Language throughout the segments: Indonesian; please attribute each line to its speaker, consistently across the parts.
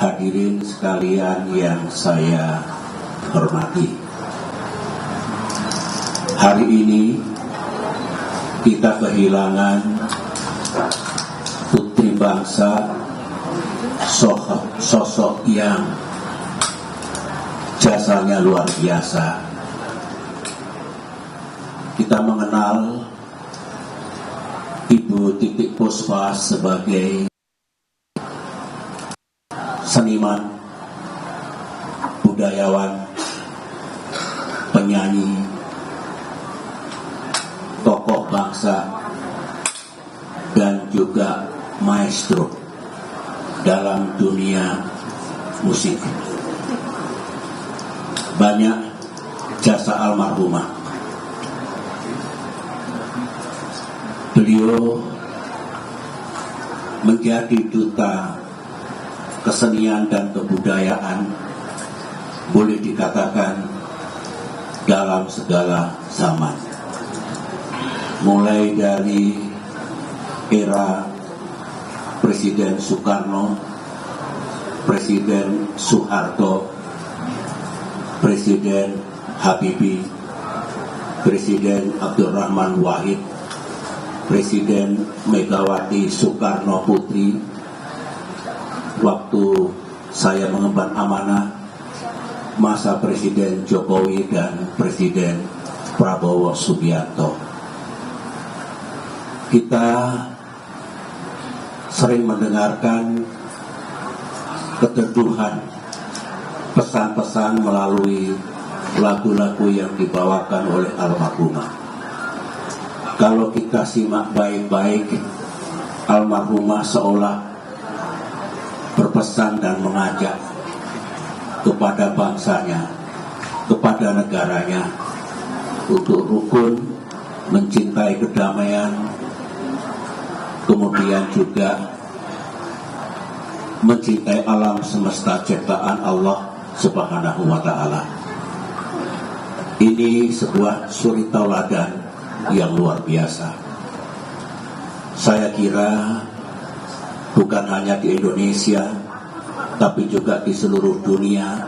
Speaker 1: Hadirin sekalian yang saya hormati, hari ini kita kehilangan putri bangsa, sosok yang jasanya luar biasa. Kita mengenal Ibu Titik Puspa sebagai seniman, budayawan, penyanyi, tokoh bangsa, dan juga maestro dalam dunia musik. Banyak jasa almarhumah. Beliau menjadi duta kesenian dan kebudayaan, boleh dikatakan dalam segala zaman. Mulai dari era Presiden Soekarno, Presiden Soeharto, Presiden Habibie, Presiden Abdurrahman Wahid, Presiden Megawati Soekarno Putri, waktu saya mengemban amanah masa Presiden Jokowi dan Presiden Prabowo Subianto. Kita sering mendengarkan keteduhan pesan-pesan melalui lagu-lagu yang dibawakan oleh almarhumah. Kalau kita simak baik-baik, almarhumah seolah berpesan dan mengajak kepada bangsanya, kepada negaranya, untuk rukun, mencintai kedamaian, kemudian juga mencintai alam semesta ciptaan Allah Subhanahu wa Ta'ala. Ini sebuah suri tauladan yang luar biasa. Saya kira bukan hanya di Indonesia, tapi juga di seluruh dunia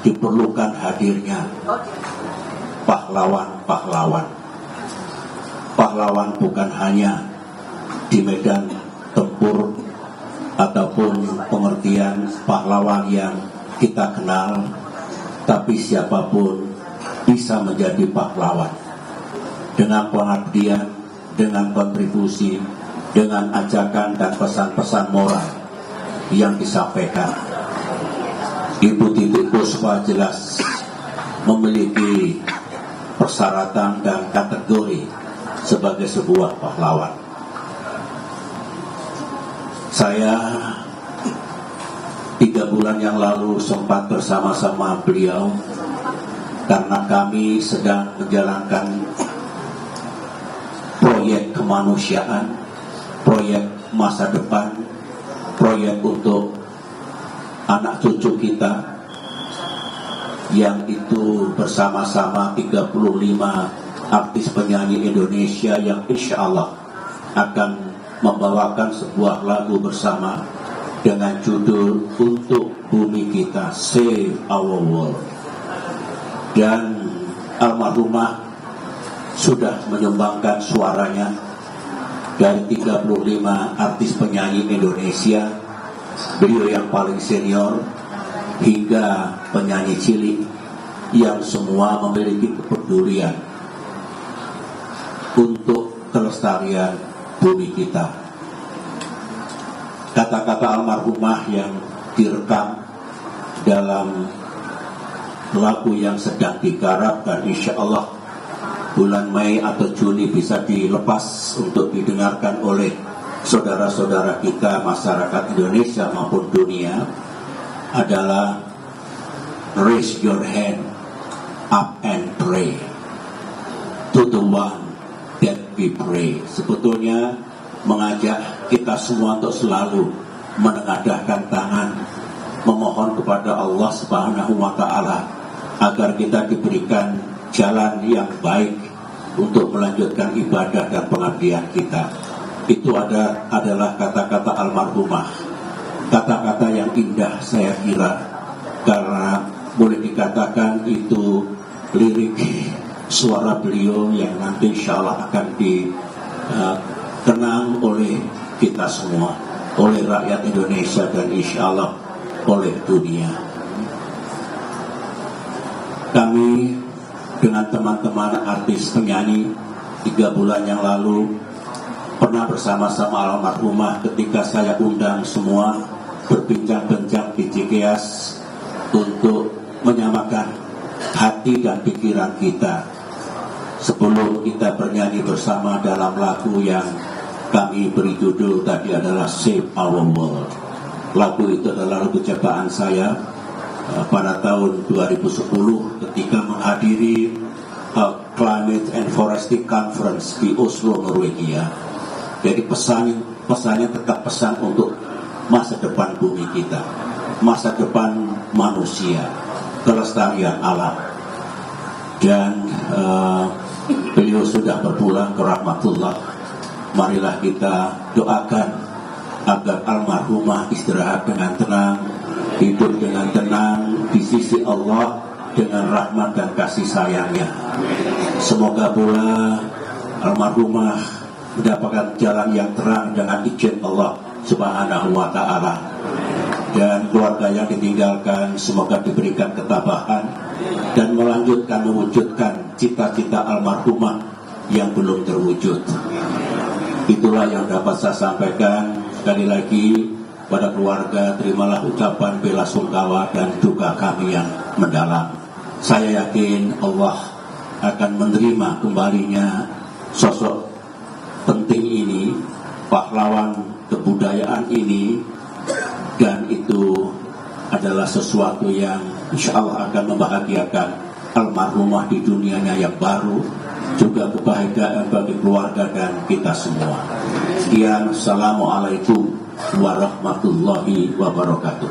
Speaker 1: diperlukan hadirnya pahlawan-pahlawan. Pahlawan bukan hanya di medan tempur ataupun pengertian pahlawan yang kita kenal, tapi siapapun bisa menjadi pahlawan dengan pengabdian, dengan kontribusi, dengan ajakan dan pesan-pesan moral yang disampaikan. Ibu Titik Puspa jelas memiliki persyaratan dan kategori sebagai sebuah pahlawan. Saya 3 bulan yang lalu sempat bersama-sama beliau karena kami sedang menjalankan proyek kemanusiaan, proyek masa depan, proyek untuk anak cucu kita, yang itu bersama-sama 35 artis penyanyi Indonesia yang insya Allah akan membawakan sebuah lagu bersama dengan judul Untuk Bumi Kita, Save Our World. Dan almarhumah sudah menyumbangkan suaranya dari 35 artis penyanyi Indonesia, beliau yang paling senior hingga penyanyi cilik yang semua memiliki kepedulian untuk kelestarian bumi kita. Kata-kata almarhumah yang direkam dalam lagu yang sedang digarap dan insya Allah bulan Mei atau Juni bisa dilepas untuk didengarkan oleh saudara-saudara kita masyarakat Indonesia maupun dunia, adalah Raise your hand up and pray to the one that we pray. Sebetulnya mengajak kita semua untuk selalu menengadahkan tangan, memohon kepada Allah Subhanahu wa Ta'ala agar kita diberikan jalan yang baik untuk melanjutkan ibadah dan pengabdian kita. Itu adalah kata-kata almarhumah kata-kata yang indah saya kira, karena boleh dikatakan itu lirik suara beliau yang nanti insya Allah akan dikenang oleh kita semua, oleh rakyat Indonesia dan insya Allah oleh dunia. Kami dengan teman-teman artis penyanyi 3 bulan yang lalu pernah bersama-sama almarhumah ketika saya undang semua berbincang-bincang di Cikeas untuk menyamakan hati dan pikiran kita sebelum kita bernyanyi bersama dalam lagu yang kami beri judul tadi adalah Save Our World. Lagu itu adalah lagu ciptaan saya pada tahun 2010 ketika menghadiri Climate and Forestry Conference di Oslo, Norwegia. Jadi pesannya tetap pesan untuk masa depan bumi kita, masa depan manusia, kelestarian alam. Dan beliau sudah berpulang ke rahmatullah. Marilah kita doakan agar almarhumah istirahat dengan tenang, hidup dengan tenang di sisi Allah dengan rahmat dan kasih sayangnya. Semoga pula almarhumah mendapatkan jalan yang terang dengan izin Allah Subhanahu wa ta'ala, dan keluarga yang ditinggalkan semoga diberikan ketabahan dan melanjutkan mewujudkan cita-cita almarhumah yang belum terwujud. Itulah yang dapat saya sampaikan. Sekali lagi pada keluarga, terimalah ucapan bela sungkawa dan duka kami yang mendalam. Saya yakin Allah akan menerima kembalinya sosok penting ini, pahlawan kebudayaan ini, dan itu adalah sesuatu yang insya Allah akan membahagiakan almarhumah di dunianya yang baru, juga kebahagiaan bagi keluarga dan kita semua. Sekian, Assalamualaikum warahmatullahi wabarakatuh.